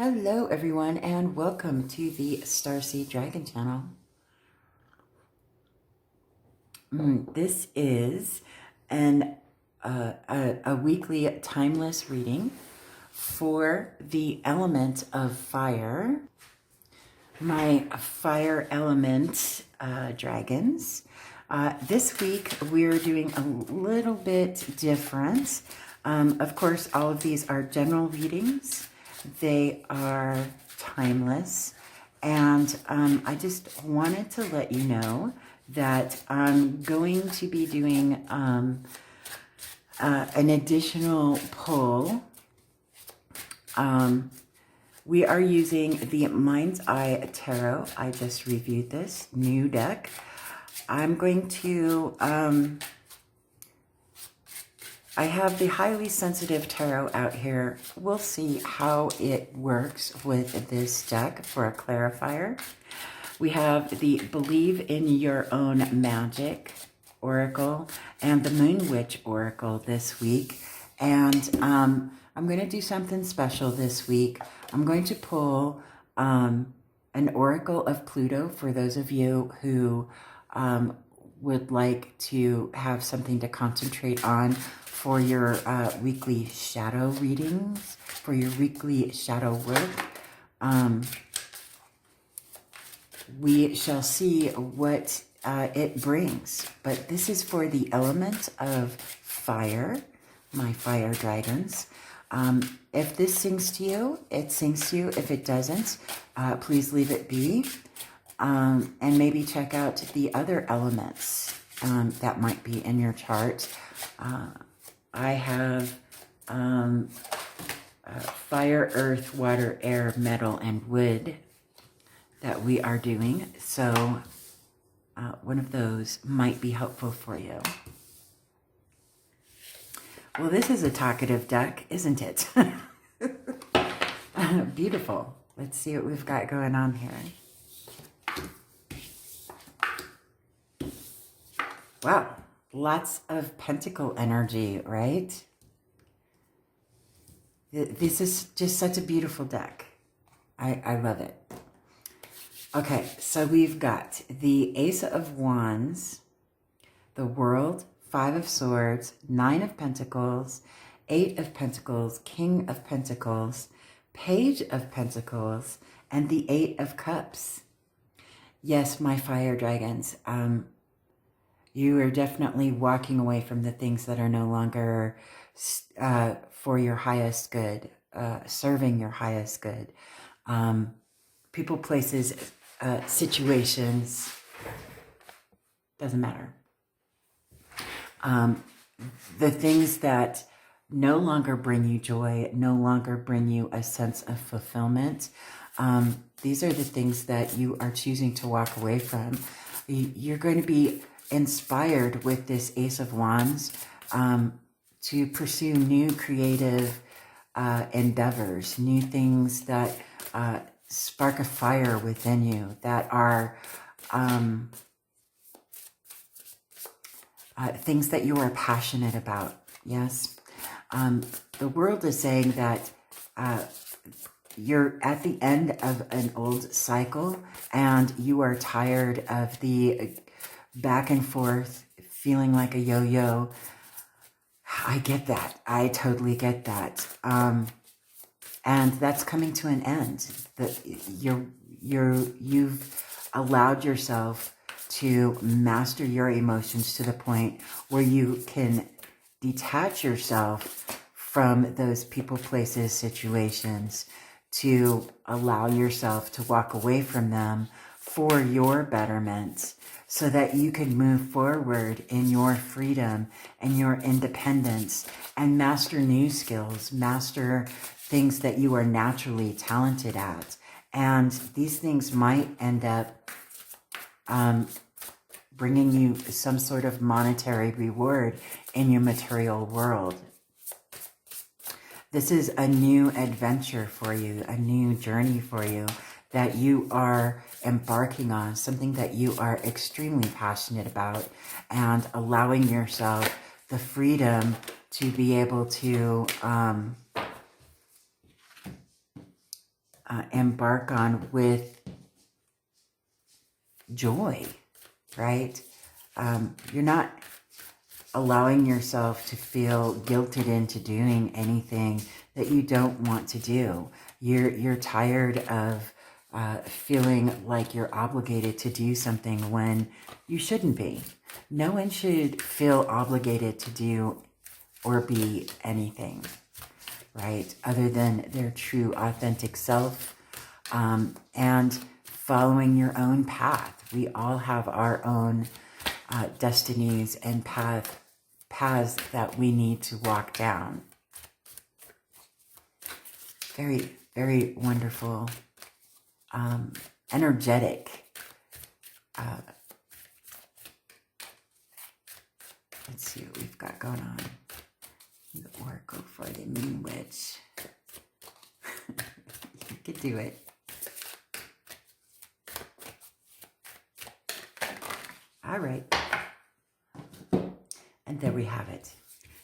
Hello everyone and welcome to the Starseed Dragon channel. This is a weekly timeless reading for the element of fire, my fire element dragons. This week we're doing a little bit different. Of course, all of these are general readings. They are timeless, and I just wanted to let you know that I'm going to be doing an additional pull. We are using the Mind's Eye Tarot. I just reviewed this new deck. I'm going to I have the highly sensitive tarot out here. We'll see how it works with this deck for a clarifier. We have the Believe in Your Own Magic Oracle and the Moon Witch Oracle this week. And I'm going to do something special this week. I'm going to pull an Oracle of Pluto for those of you who would like to have something to concentrate on for your weekly shadow readings, for your weekly shadow work. We shall see what it brings. But this is for the element of fire, my fire dragons. If this sings to you, it sings to you. If it doesn't, please leave it be. And maybe check out the other elements that might be in your chart. I have fire, earth, water, air, metal, and wood that we are doing. So one of those might be helpful for you. Well, this is a talkative deck, isn't it? Beautiful. Let's see what we've got going on here. Wow. Lots of pentacle energy, right? This is just such a beautiful deck. I love it. Okay, so we've got the Ace of Wands, the World, Five of Swords, Nine of Pentacles, Eight of Pentacles, King of Pentacles, Page of Pentacles, and the Eight of Cups. Yes, my fire dragons. You are definitely walking away from the things that are no longer for your highest good, serving your highest good. People, places, situations, doesn't matter. The things that no longer bring you joy, no longer bring you a sense of fulfillment, these are the things that you are choosing to walk away from. You're going to be inspired with this Ace of Wands to pursue new creative endeavors, new things that spark a fire within you, that are things that you are passionate about. Yes. The world is saying that you're at the end of an old cycle and you are tired of the back and forth, feeling like a yo-yo. I get that. I totally get that. And that's coming to an end. That you've allowed yourself to master your emotions to the point where you can detach yourself from those people, places, situations, to allow yourself to walk away from them for your betterment, so that you can move forward in your freedom and your independence and master new skills, master things that you are naturally talented at. And these things might end up bringing you some sort of monetary reward in your material world. This is a new adventure for you, a new journey for you that you are embarking on, something that you are extremely passionate about, and allowing yourself the freedom to be able to embark on with joy, right? You're not allowing yourself to feel guilted into doing anything that you don't want to do. You're tired of feeling like you're obligated to do something when you shouldn't be. No one should feel obligated to do or be anything, right? Other than their true, authentic self, and following your own path. We all have our own destinies and paths that we need to walk down. Very, very wonderful, energetic. Let's see what we've got going on. The Oracle for the Moon Witch. You could do it. All right. And there we have it.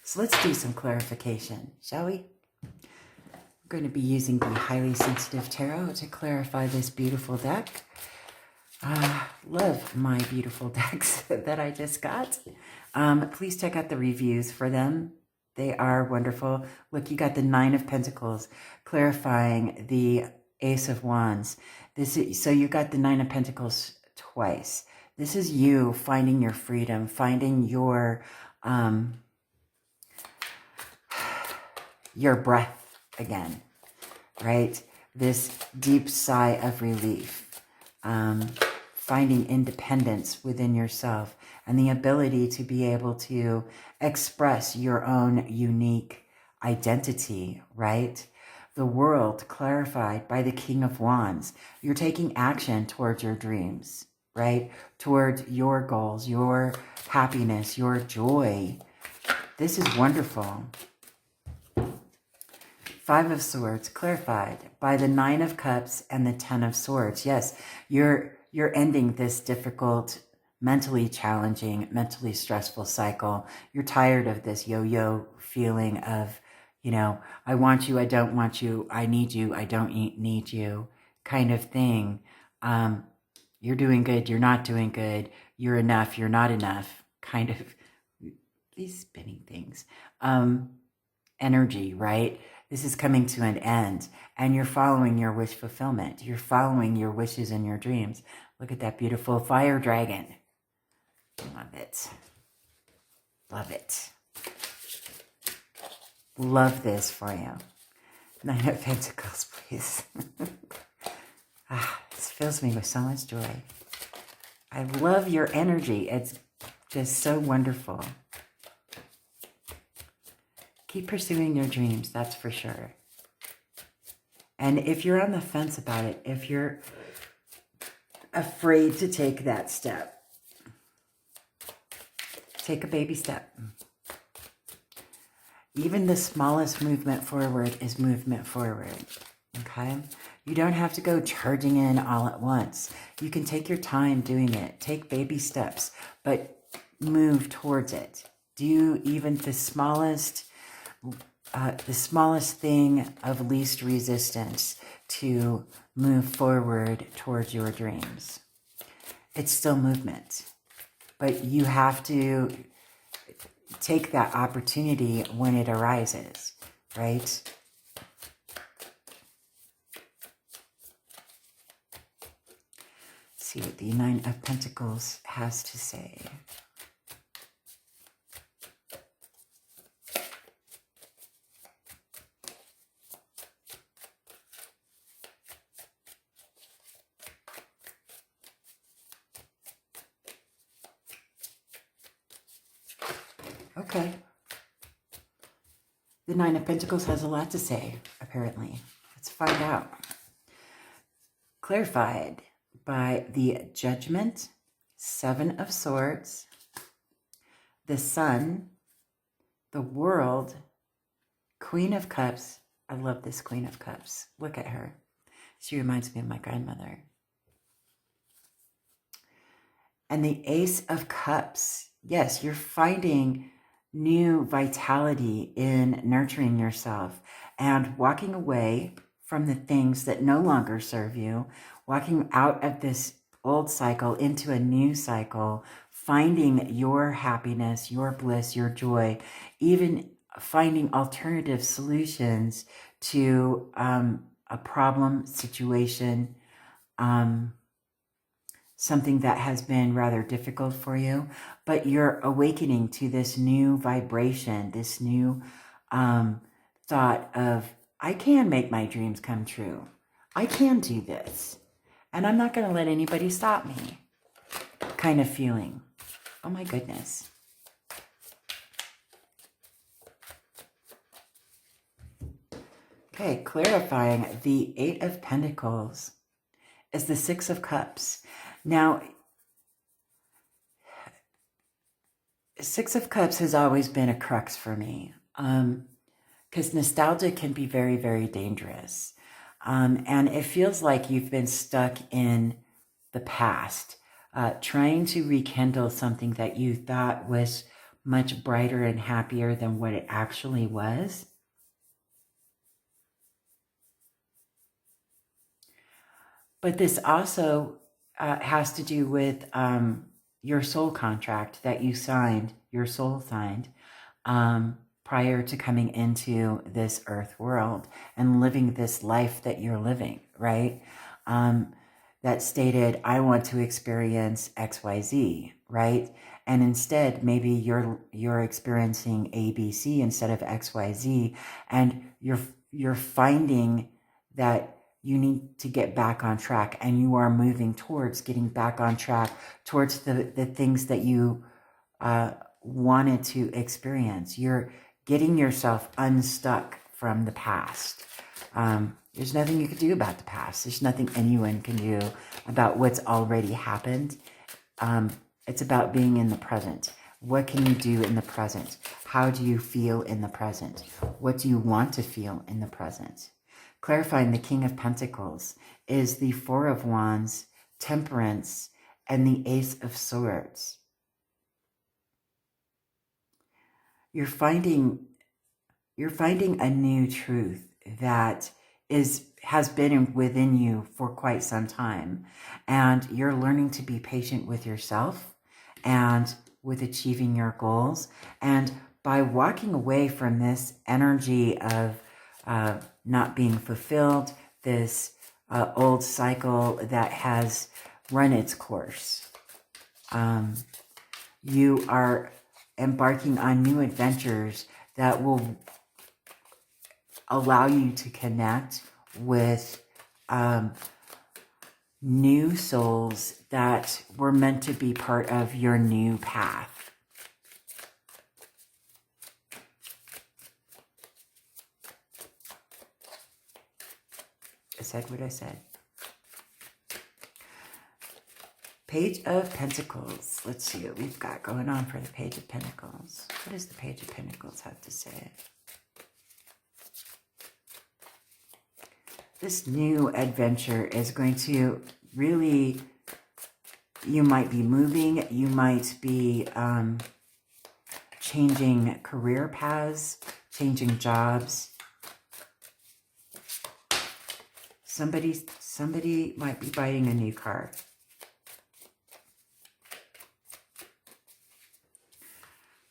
So let's do some clarification, shall we? I'm going to be using the Highly Sensitive Tarot to clarify this beautiful deck. Love my beautiful decks that I just got. Please check out the reviews for them. They are wonderful. Look, you got the 9 of Pentacles clarifying the Ace of Wands. So you got the 9 of Pentacles twice. This is you finding your freedom, finding your breath again, right? This deep sigh of relief, finding independence within yourself and the ability to be able to express your own unique identity, right? The World clarified by the King of Wands. You're taking action towards your dreams, right? Towards your goals, your happiness, your joy. This is wonderful. 5 of Swords clarified by the 9 of Cups and the 10 of Swords. Yes, you're ending this difficult, mentally challenging, mentally stressful cycle. You're tired of this yo-yo feeling of, you know, I want you, I don't want you, I need you, I don't need you kind of thing. You're doing good, you're not doing good, you're enough, you're not enough, kind of these spinning things. Energy, right? This is coming to an end, and you're following your wish fulfillment. You're following your wishes and your dreams. Look at that beautiful fire dragon. Love it. Love it. Love this for you. 9 of Pentacles, please. This fills me with so much joy. I love your energy. It's just so wonderful. Keep pursuing your dreams, that's for sure. And if you're on the fence about it, if you're afraid to take that step, take a baby step. Even the smallest movement forward is movement forward, okay? You don't have to go charging in all at once. You can take your time doing it. Take baby steps, but move towards it. Do even the smallest thing of least resistance to move forward towards your dreams. It's still movement, but you have to take that opportunity when it arises, right? See what the 9 of Pentacles has to say. Okay. The 9 of Pentacles has a lot to say, apparently. Let's find out. Clarified by the Judgment, 7 of Swords, the Sun, the World, Queen of Cups. I love this Queen of Cups. Look at her. She reminds me of my grandmother. And the Ace of Cups. Yes, you're finding new vitality in nurturing yourself and walking away from the things that no longer serve you, walking out of this old cycle into a new cycle, finding your happiness, your bliss, your joy, even finding alternative solutions to a problem, situation, something that has been rather difficult for you, but you're awakening to this new vibration, this new thought of, I can make my dreams come true. I can do this. And I'm not going to let anybody stop me. Kind of feeling. Oh my goodness. Okay, clarifying the Eight of Pentacles is the Six of Cups. Now, Six of Cups has always been a crux for me. Because nostalgia can be very, very dangerous. And it feels like you've been stuck in the past, trying to rekindle something that you thought was much brighter and happier than what it actually was. But this also has to do with your soul contract that you signed, your soul signed, prior to coming into this earth world and living this life that you're living, right? That stated, I want to experience XYZ, right? And instead, maybe you're experiencing ABC instead of XYZ, and you're finding that you need to get back on track, and you are moving towards getting back on track towards the things that you wanted to experience. You're getting yourself unstuck from the past. There's nothing you can do about the past. There's nothing anyone can do about what's already happened. It's about being in the present. What can you do in the present? How do you feel in the present? What do you want to feel in the present? Clarifying the King of Pentacles is the Four of Wands, Temperance, and the Ace of Swords. You're finding a new truth that has been within you for quite some time, and you're learning to be patient with yourself and with achieving your goals. And by walking away from this energy of not being fulfilled, this old cycle that has run its course, you are embarking on new adventures that will allow you to connect with new souls that were meant to be part of your new path. I said what I said. Page of Pentacles. Let's see what we've got going on for the Page of Pentacles. What does the Page of Pentacles have to say? This new adventure is going to really, you might be moving, you might be changing career paths, changing jobs. Somebody might be buying a new car.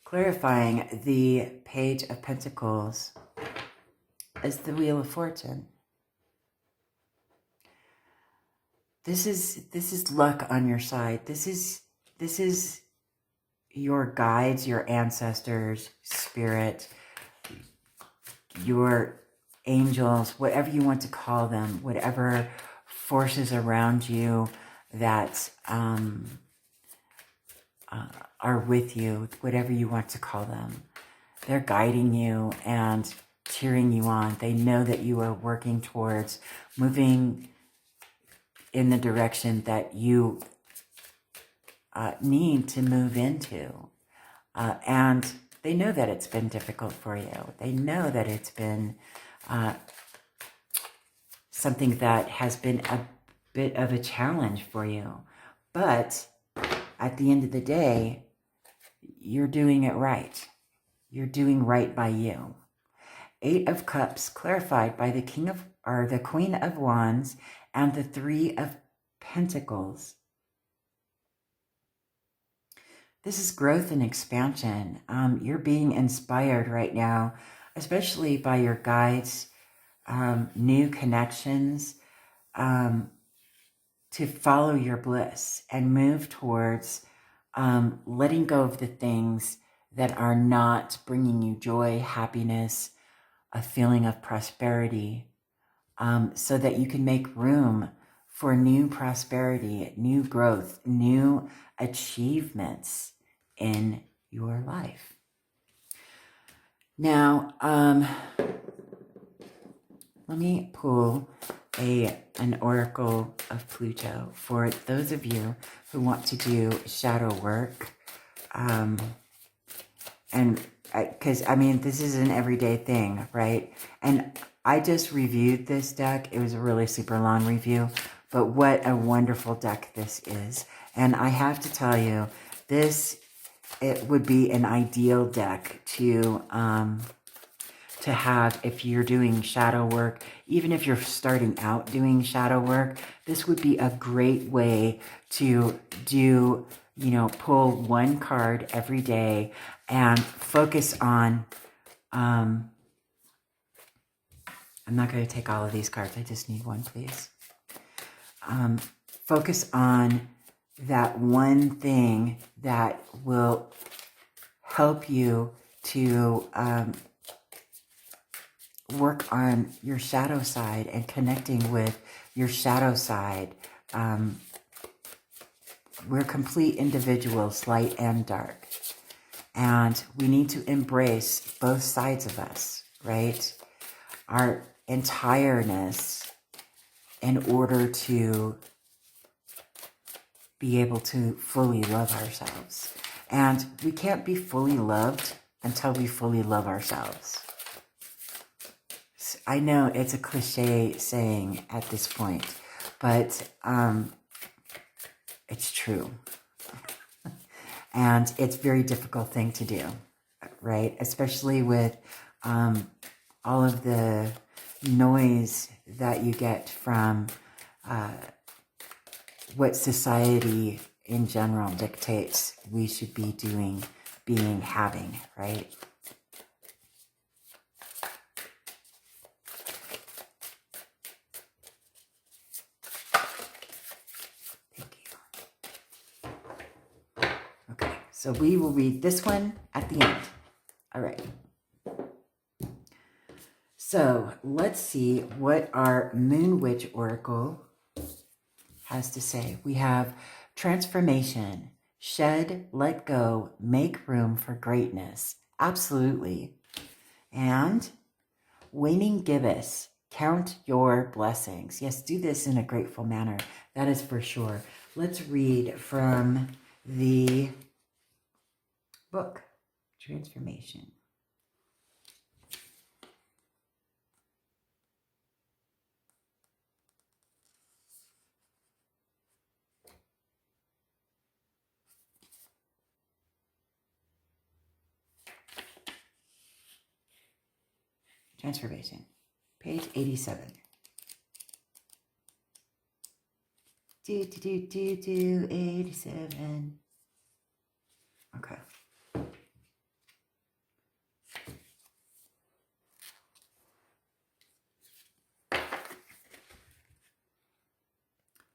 Clarifying the Page of Pentacles is the Wheel of Fortune. This is luck on your side. This is your guides, your ancestors, spirit, your angels, whatever you want to call them, whatever forces around you that are with you, whatever you want to call them. They're guiding you and cheering you on. They know that you are working towards moving in the direction that you need to move into. And they know that it's been difficult for you. They know that it's been something that has been a bit of a challenge for you. But at the end of the day, you're doing it right. You're doing right by you. Eight of Cups clarified by the the Queen of Wands and the Three of Pentacles. This is growth and expansion. You're being inspired right now, especially by your guides, new connections, to follow your bliss and move towards letting go of the things that are not bringing you joy, happiness, a feeling of prosperity, so that you can make room for new prosperity, new growth, new achievements in your life. Now, let me pull an oracle of Pluto for those of you who want to do shadow work. Because, this is an everyday thing, right? And I just reviewed this deck. It was a really super long review, but what a wonderful deck this is. And I have to tell you, it would be an ideal deck to have if you're doing shadow work. Even if you're starting out doing shadow work, this would be a great way to do, pull one card every day and focus on, I'm not going to take all of these cards. I just need one, please. Focus on that one thing that will help you to work on your shadow side and connecting with your shadow side. We're complete individuals, light and dark. And we need to embrace both sides of us, right? Our entireness in order to be able to fully love ourselves. And we can't be fully loved until we fully love ourselves. I know it's a cliche saying at this point, but it's true. And it's a very difficult thing to do, right? Especially with all of the noise that you get from what society in general dictates we should be doing, being, having, right? So we will read this one at the end. All right. So let's see what our Moon Witch Oracle has to say. We have transformation, shed, let go, make room for greatness. Absolutely. And waning gibbous, count your blessings. Yes, do this in a grateful manner. That is for sure. Let's read from the book, Transformation. Transformation, page 87. 87. Okay.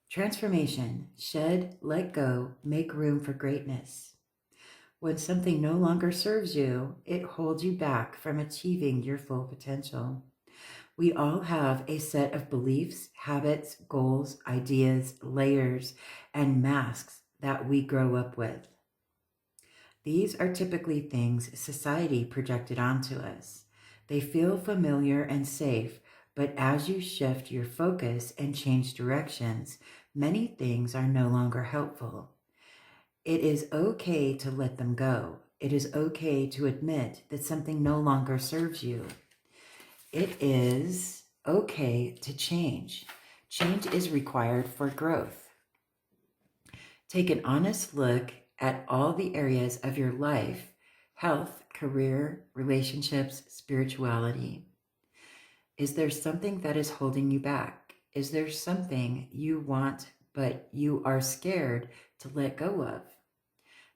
Transformation, shed, let go, make room for greatness. When something no longer serves you, it holds you back from achieving your full potential. We all have a set of beliefs, habits, goals, ideas, layers, and masks that we grow up with. These are typically things society projected onto us. They feel familiar and safe, but as you shift your focus and change directions, many things are no longer helpful. It is okay to let them go. It is okay to admit that something no longer serves you. It is okay to change. Change is required for growth. Take an honest look at all the areas of your life, health, career, relationships, spirituality. Is there something that is holding you back? Is there something you want but you are scared to let go of?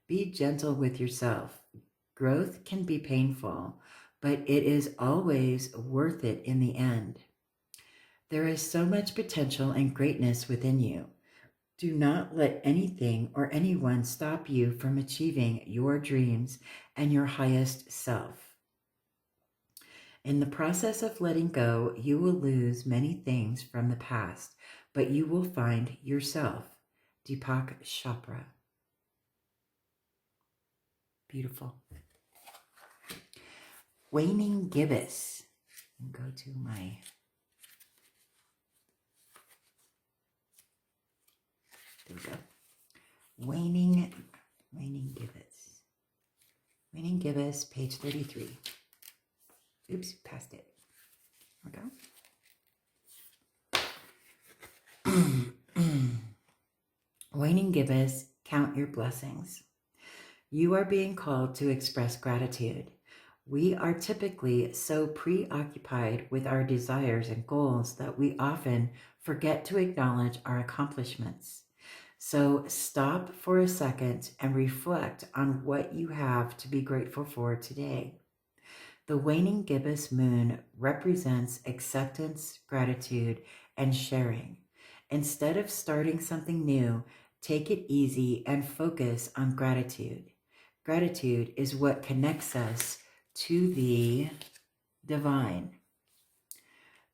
Be gentle with yourself. Growth can be painful, but it is always worth it in the end. There is so much potential and greatness within you. Do not let anything or anyone stop you from achieving your dreams and your highest self. In the process of letting go, you will lose many things from the past, but you will find yourself. Deepak Chopra. Beautiful. Waning gibbous. Go to my... There we go. Waning gibbous. Waning gibbous, page 33. Oops, passed it. There we go. Waning gibbous, count your blessings. You are being called to express gratitude. We are typically so preoccupied with our desires and goals that we often forget to acknowledge our accomplishments. So stop for a second and reflect on what you have to be grateful for today. The waning gibbous moon represents acceptance, gratitude, and sharing. Instead of starting something new, take it easy and focus on gratitude. Gratitude is what connects us to the divine.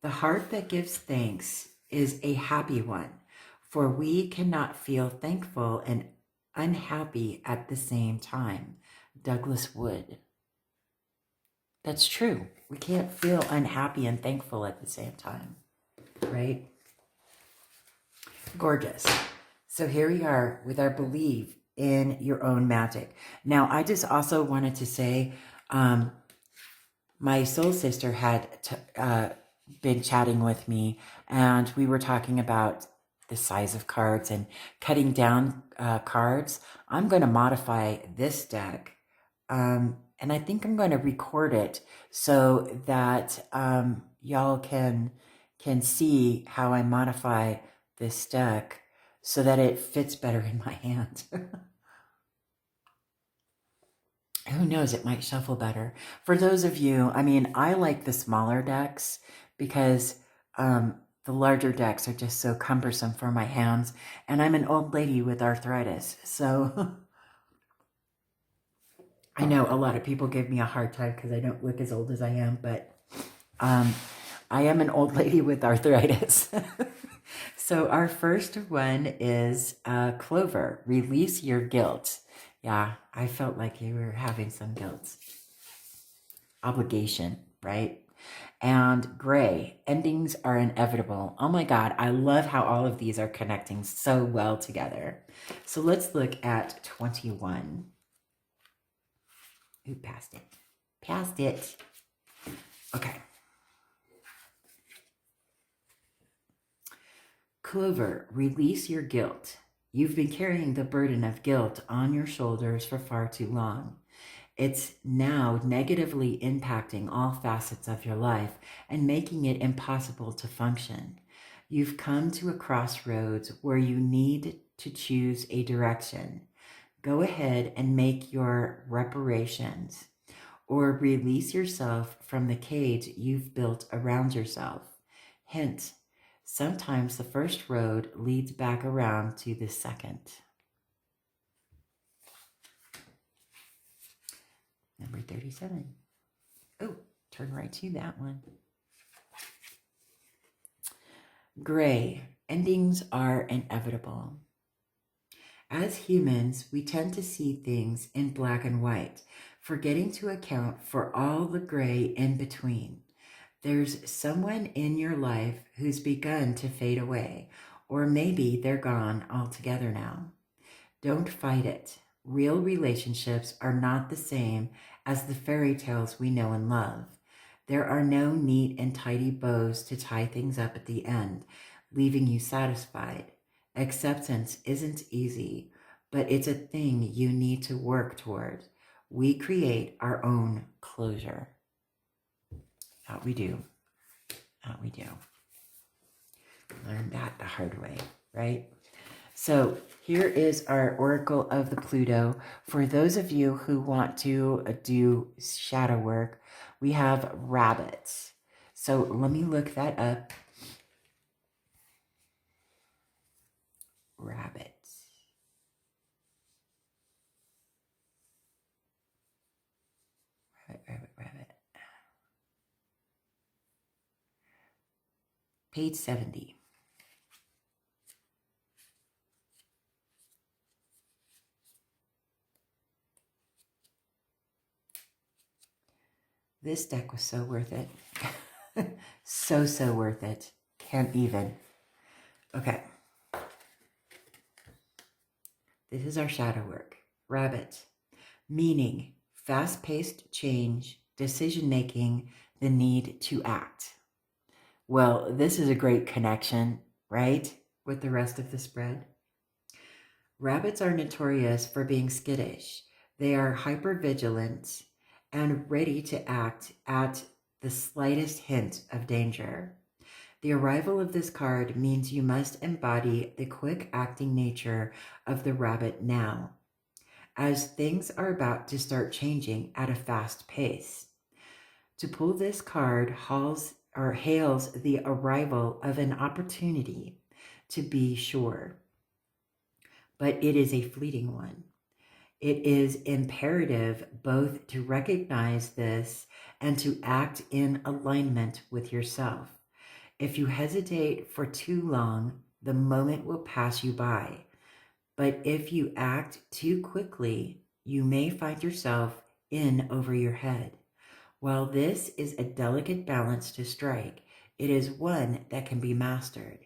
The heart that gives thanks is a happy one, for we cannot feel thankful and unhappy at the same time. Douglas Wood. That's true. We can't feel unhappy and thankful at the same time, right? Gorgeous. So here we are with our belief in your own magic. Now, I just also wanted to say, my soul sister had been chatting with me, and we were talking about the size of cards and cutting down cards. I'm going to modify this deck, and I think I'm going to record it so that y'all can see how I modify this deck so that it fits better in my hand. Who knows, it might shuffle better. For those of you, I mean, I like the smaller decks because the larger decks are just so cumbersome for my hands. And I'm an old lady with arthritis. So I know a lot of people give me a hard time because I don't look as old as I am. But I am an old lady with arthritis. So our first one is Clover, release your guilt. Yeah, I felt like you were having some guilt. Obligation, right? And Gray, endings are inevitable. Oh my God, I love how all of these are connecting so well together. So let's look at 21. Ooh, passed it. Passed it. Okay. Clover, release your guilt. You've been carrying the burden of guilt on your shoulders for far too long. It's now negatively impacting all facets of your life and making it impossible to function. You've come to a crossroads where you need to choose a direction. Go ahead and make your reparations or release yourself from the cage you've built around yourself. Hint, sometimes the first road leads back around to the second. Number 37. Oh, turn right to that one. Gray, endings are inevitable. As humans, we tend to see things in black and white, forgetting to account for all the gray in between. There's someone in your life who's begun to fade away, or maybe they're gone altogether now. Don't fight it. Real relationships are not the same as the fairy tales we know and love. There are no neat and tidy bows to tie things up at the end, leaving you satisfied. Acceptance isn't easy, but it's a thing you need to work toward. We create our own closure. That we do. We do. Learn that the hard way, right? So here is our Oracle of the Pluto. For those of you who want to do shadow work, we have rabbits. So let me look that up. Rabbits. Rabbit. Page 70. This deck was so worth it. so worth it. Can't even. Okay. This is our shadow work. Rabbit. Meaning, fast-paced change, decision-making, the need to act. Well, this is a great connection, right? With the rest of the spread. Rabbits are notorious for being skittish. They are hypervigilant and ready to act at the slightest hint of danger. The arrival of this card means you must embody the quick-acting nature of the rabbit now, as things are about to start changing at a fast pace. To pull this card hails the arrival of an opportunity, to be sure, but it is a fleeting one. It is imperative both to recognize this and to act in alignment with yourself. If you hesitate for too long, the moment will pass you by. But if you act too quickly, you may find yourself in over your head. While this is a delicate balance to strike, it is one that can be mastered.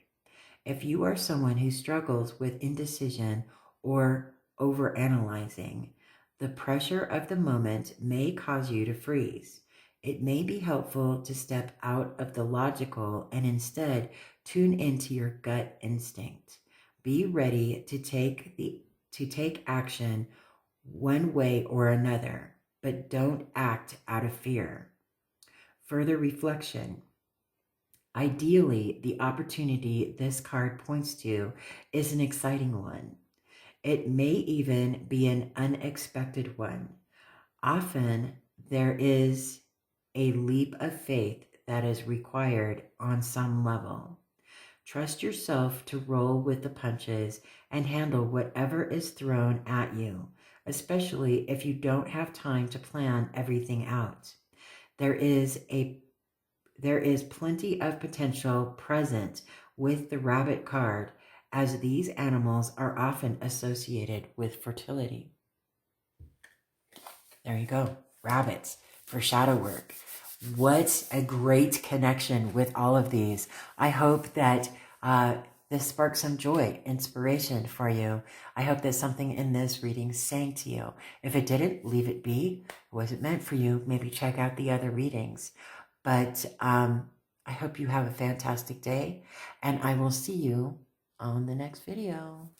If you are someone who struggles with indecision or overanalyzing, the pressure of the moment may cause you to freeze. It may be helpful to step out of the logical and instead tune into your gut instinct. Be ready to take action one way or another, but don't act out of fear. Further reflection. Ideally, the opportunity this card points to is an exciting one. It may even be an unexpected one. Often, there is a leap of faith that is required on some level. Trust yourself to roll with the punches and handle whatever is thrown at you, especially if you don't have time to plan everything out. There is plenty of potential present with the rabbit card, as these animals are often associated with fertility. There you go. Rabbits for shadow work. What a great connection with all of these. I hope that this sparks some joy, inspiration for you. I hope that something in this reading sang to you. If it didn't, leave it be. It wasn't meant for you. Maybe check out the other readings. But I hope you have a fantastic day, and I will see you on the next video.